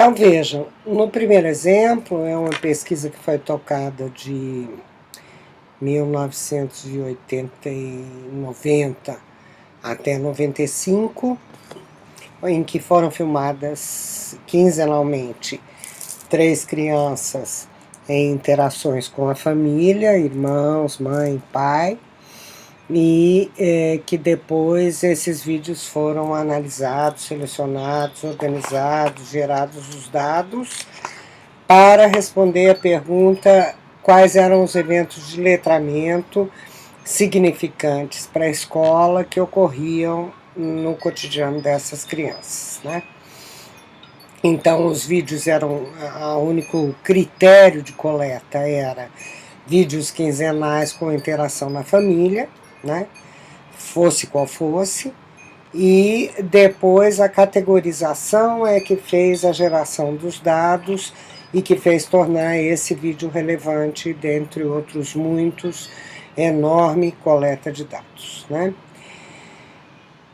Então vejam, no primeiro exemplo é uma pesquisa que foi tocada de 1980 e 90 até 95, em que foram filmadas quinzenalmente 3 crianças em interações com a família, irmãos, mãe, pai, e que depois esses vídeos foram analisados, selecionados, organizados, gerados os dados para responder a pergunta quais eram os eventos de letramento significantes para a escola que ocorriam no cotidiano dessas crianças, né? Então os vídeos eram, o único critério de coleta era vídeos quinzenais com interação na família, né? Fosse qual fosse, e depois a categorização é que fez a geração dos dados e que fez tornar esse vídeo relevante, dentre outros muitos, enorme coleta de dados, né?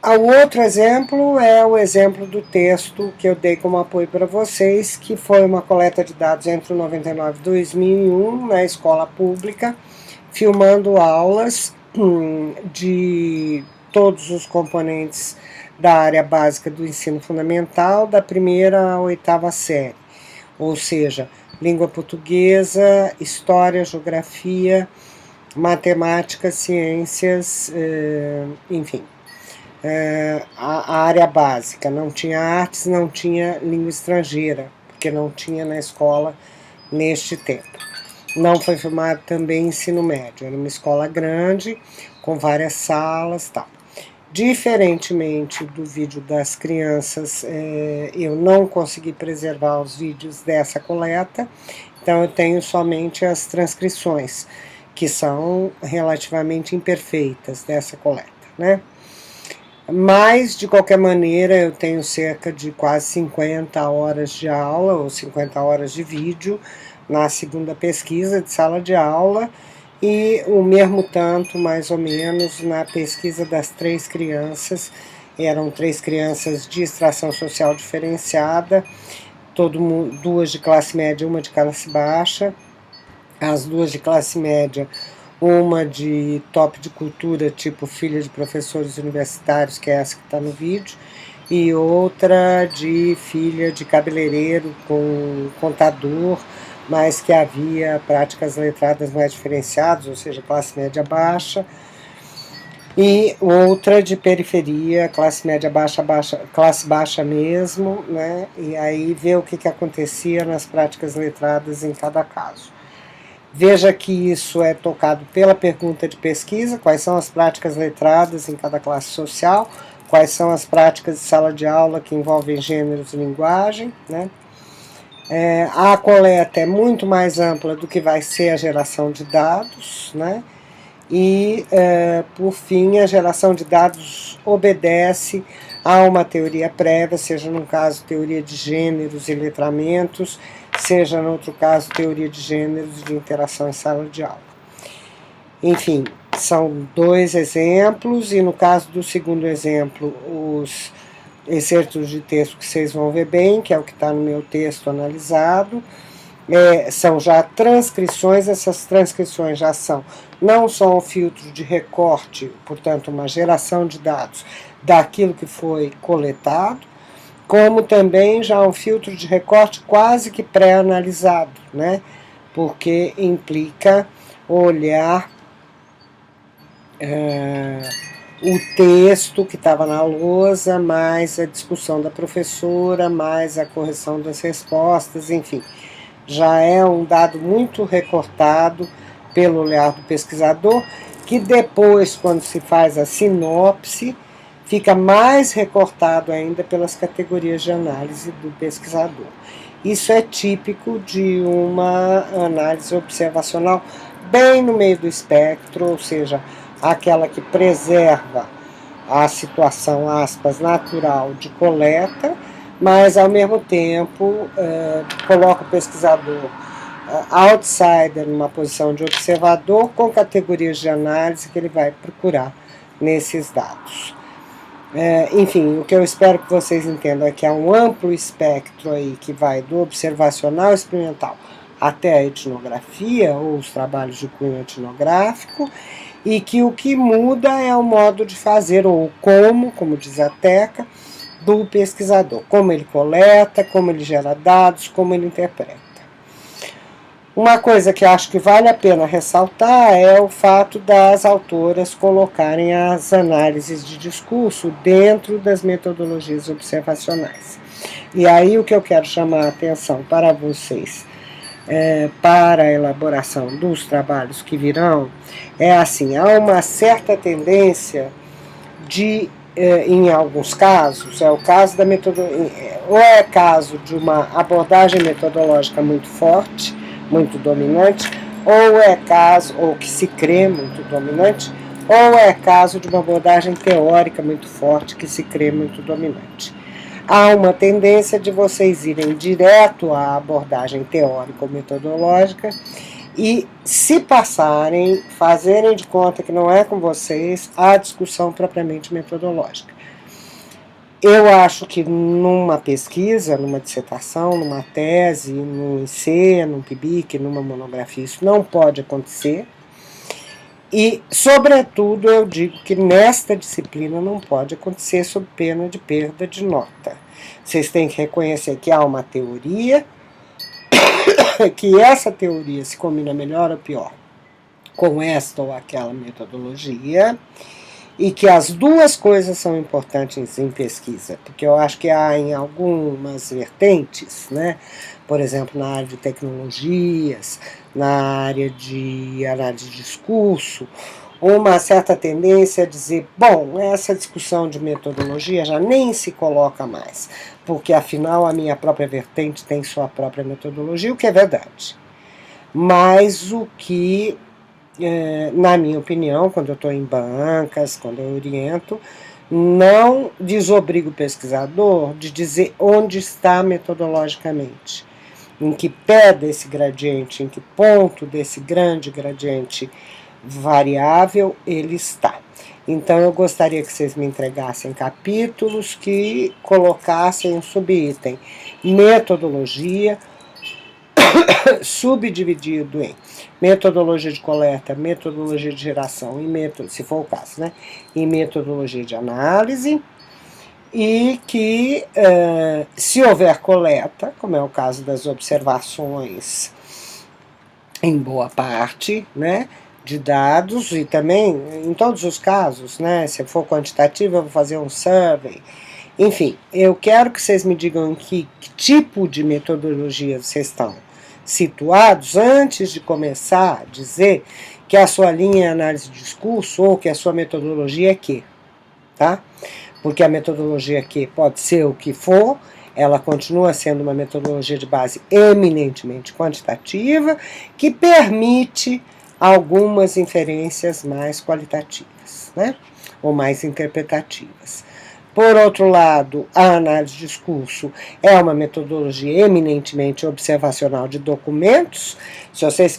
O outro exemplo é o exemplo do texto que eu dei como apoio para vocês, que foi uma coleta de dados entre 99 e 2001 na escola pública, filmando aulas de todos os componentes da área básica do ensino fundamental, da primeira à oitava série, ou seja, língua portuguesa, história, geografia, matemática, ciências, enfim. A área básica, não tinha artes, não tinha língua estrangeira, porque não tinha na escola neste tempo. Não foi filmado também ensino médio, era uma escola grande, com várias salas e tal. Diferentemente do vídeo das crianças, eu não consegui preservar os vídeos dessa coleta, então eu tenho somente as transcrições, que são relativamente imperfeitas dessa coleta, né? Mas, de qualquer maneira, eu tenho cerca de quase 50 horas de aula, ou 50 horas de vídeo, na segunda pesquisa de sala de aula, e o mesmo tanto, mais ou menos, na pesquisa das 3 crianças. Eram 3 crianças de extração social diferenciada, duas de classe média, uma de classe baixa. As 2 de classe média, uma de top de cultura, tipo filha de professores universitários, que é essa que está no vídeo, e outra de filha de cabeleireiro com contador, mas que havia práticas letradas mais diferenciadas, ou seja, classe média baixa, e outra de periferia, classe média baixa, classe baixa mesmo, né? E aí ver o que acontecia nas práticas letradas em cada caso. Veja que isso é tocado pela pergunta de pesquisa, quais são as práticas letradas em cada classe social, quais são as práticas de sala de aula que envolvem gêneros e linguagem, né? A coleta é muito mais ampla do que vai ser a geração de dados, né? E, por fim, a geração de dados obedece a uma teoria prévia, seja no caso teoria de gêneros e letramentos, seja no outro caso teoria de gêneros de interação em sala de aula. Enfim, são 2 exemplos, e no caso do segundo exemplo, os excertos de texto que vocês vão ver bem, que é o que está no meu texto analisado, são já transcrições. Essas transcrições já são não só um filtro de recorte, portanto uma geração de dados daquilo que foi coletado, como também já um filtro de recorte quase que pré-analisado, né? Porque implica olhar o texto que estava na lousa, mais a discussão da professora, mais a correção das respostas, enfim. Já é um dado muito recortado pelo olhar do pesquisador, que depois, quando se faz a sinopse, fica mais recortado ainda pelas categorias de análise do pesquisador. Isso é típico de uma análise observacional bem no meio do espectro, ou seja, aquela que preserva a situação, aspas, natural de coleta, mas ao mesmo tempo coloca o pesquisador outsider numa posição de observador com categorias de análise que ele vai procurar nesses dados. Enfim, o que eu espero que vocês entendam é que há um amplo espectro aí que vai do observacional experimental até a etnografia, ou os trabalhos de cunho etnográfico, e que o que muda é o modo de fazer, ou como diz a Teca, do pesquisador, como ele coleta, como ele gera dados, como ele interpreta. Uma coisa que acho que vale a pena ressaltar é o fato das autoras colocarem as análises de discurso dentro das metodologias observacionais. E aí o que eu quero chamar a atenção para vocês, para a elaboração dos trabalhos que virão, é assim, há uma certa tendência de, em alguns casos, é o caso da metodologia, ou é caso de uma abordagem metodológica muito forte, muito dominante, ou é caso, ou que se crê muito dominante, ou é caso de uma abordagem teórica muito forte que se crê muito dominante. Há uma tendência de vocês irem direto à abordagem teórico-metodológica e, se passarem, fazerem de conta que não é com vocês a discussão propriamente metodológica. Eu acho que numa pesquisa, numa dissertação, numa tese, num IC, num PIBIC, numa monografia, isso não pode acontecer. E, sobretudo, eu digo que nesta disciplina não pode acontecer sob pena de perda de nota. Vocês têm que reconhecer que há uma teoria, que essa teoria se combina melhor ou pior com esta ou aquela metodologia, e que as duas coisas são importantes em pesquisa, porque eu acho que há em algumas vertentes, né, por exemplo, na área de tecnologias, na área de análise de discurso, uma certa tendência a dizer, bom, essa discussão de metodologia já nem se coloca mais, porque afinal a minha própria vertente tem sua própria metodologia, o que é verdade. Mas o que, na minha opinião, quando eu estou em bancas, quando eu oriento, não desobriga o pesquisador de dizer onde está metodologicamente, em que pé desse gradiente, em que ponto desse grande gradiente variável ele está. Então eu gostaria que vocês me entregassem capítulos que colocassem um subitem metodologia, subdividido em metodologia de coleta, metodologia de geração, e se for o caso, né, e metodologia de análise, e que, se houver coleta, como é o caso das observações, em boa parte, né, de dados, e também, em todos os casos, né, se for quantitativo, eu vou fazer um survey. Enfim, eu quero que vocês me digam que tipo de metodologia vocês estão situados antes de começar a dizer que a sua linha é análise de discurso ou que a sua metodologia é Q, tá? Porque a metodologia Q pode ser o que for, ela continua sendo uma metodologia de base eminentemente quantitativa, que permite algumas inferências mais qualitativas, né? Ou mais interpretativas. Por outro lado, a análise de discurso é uma metodologia eminentemente observacional de documentos. Se vocês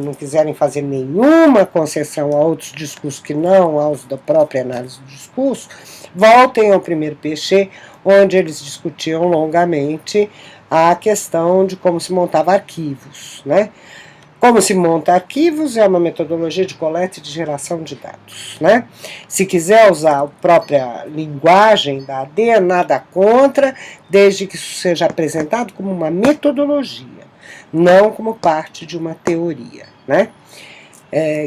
não quiserem fazer nenhuma concessão a outros discursos que não aos da própria análise de discurso, voltem ao primeiro PX, onde eles discutiam longamente a questão de como se montava arquivos, né? Como se monta arquivos é uma metodologia de coleta e de geração de dados, né? Se quiser usar a própria linguagem da AD, nada contra, desde que isso seja apresentado como uma metodologia, não como parte de uma teoria, né?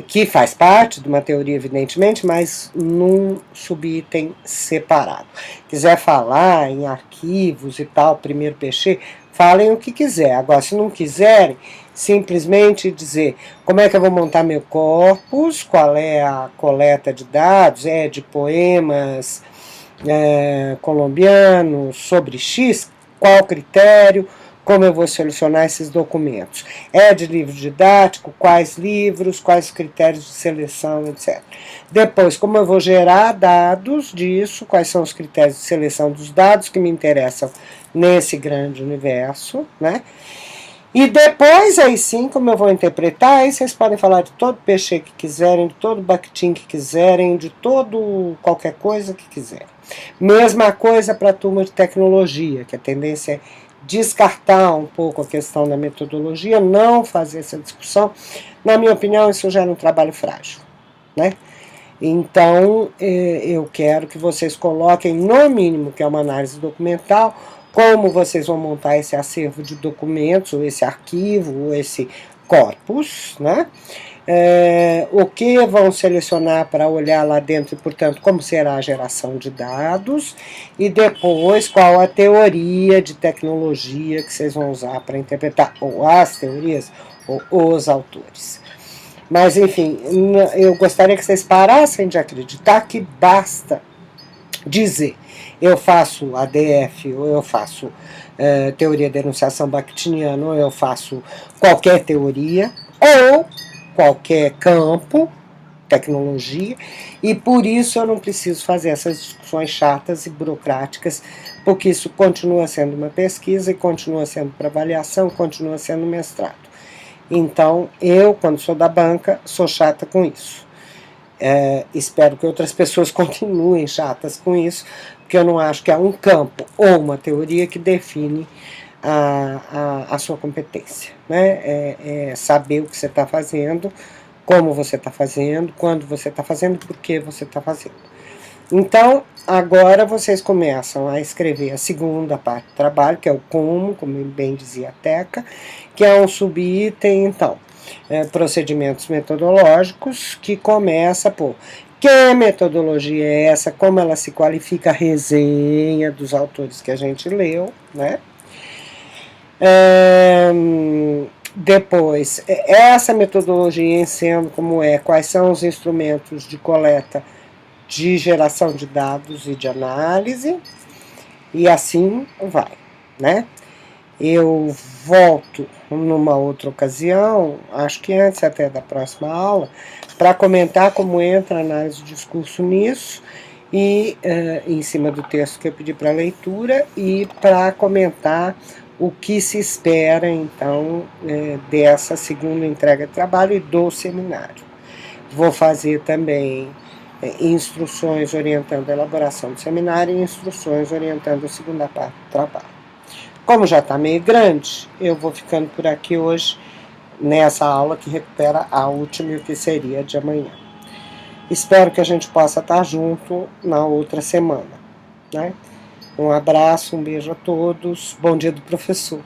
Que faz parte de uma teoria, evidentemente, mas num subitem separado. Quiser falar em arquivos e tal, primeiro PX, falem o que quiser. Agora, se não quiserem, simplesmente dizer como é que eu vou montar meu corpus, qual é a coleta de dados, de poemas colombianos sobre X, qual critério, como eu vou selecionar esses documentos. É de livro didático, quais livros, quais critérios de seleção, etc. Depois, como eu vou gerar dados disso, quais são os critérios de seleção dos dados que me interessam nesse grande universo, né? E depois, aí sim, como eu vou interpretar, aí vocês podem falar de todo peixe que quiserem, de todo bakhtin que quiserem, de todo qualquer coisa que quiserem. Mesma coisa para a turma de tecnologia, que a tendência é descartar um pouco a questão da metodologia, não fazer essa discussão. Na minha opinião, isso gera um trabalho frágil, né? Então, eu quero que vocês coloquem, no mínimo, que é uma análise documental, como vocês vão montar esse acervo de documentos, ou esse arquivo, ou esse corpus, né? O que vão selecionar para olhar lá dentro e, portanto, como será a geração de dados, e depois qual a teoria de tecnologia que vocês vão usar para interpretar, ou as teorias, ou os autores. Mas, enfim, eu gostaria que vocês parassem de acreditar que basta dizer eu faço ADF, ou eu faço teoria de enunciação bakhtiniana, ou eu faço qualquer teoria, ou qualquer campo, tecnologia, e por isso eu não preciso fazer essas discussões chatas e burocráticas, porque isso continua sendo uma pesquisa, e continua sendo para avaliação, continua sendo mestrado. Então, eu, quando sou da banca, sou chata com isso. Espero que outras pessoas continuem chatas com isso, porque eu não acho que há um campo ou uma teoria que define a sua competência, né? É saber o que você está fazendo, como você está fazendo, quando você está fazendo, por que você está fazendo. Então, agora vocês começam a escrever a segunda parte do trabalho, que é o como bem dizia a Teca, que é um subitem, então, procedimentos metodológicos, que começa por que metodologia é essa, como ela se qualifica, a resenha dos autores que a gente leu, né? Depois, essa metodologia em sendo como quais são os instrumentos de coleta de geração de dados e de análise, e assim vai, né? Eu volto numa outra ocasião, acho que antes até da próxima aula, para comentar como entra a análise de discurso nisso, e em cima do texto que eu pedi para leitura, e para comentar o que se espera, então, dessa segunda entrega de trabalho e do seminário. Vou fazer também instruções orientando a elaboração do seminário e instruções orientando a segunda parte do trabalho. Como já está meio grande, eu vou ficando por aqui hoje, nessa aula que recupera a última e o que seria de amanhã. Espero que a gente possa estar junto na outra semana, né? Um abraço, um beijo a todos, bom dia do professor.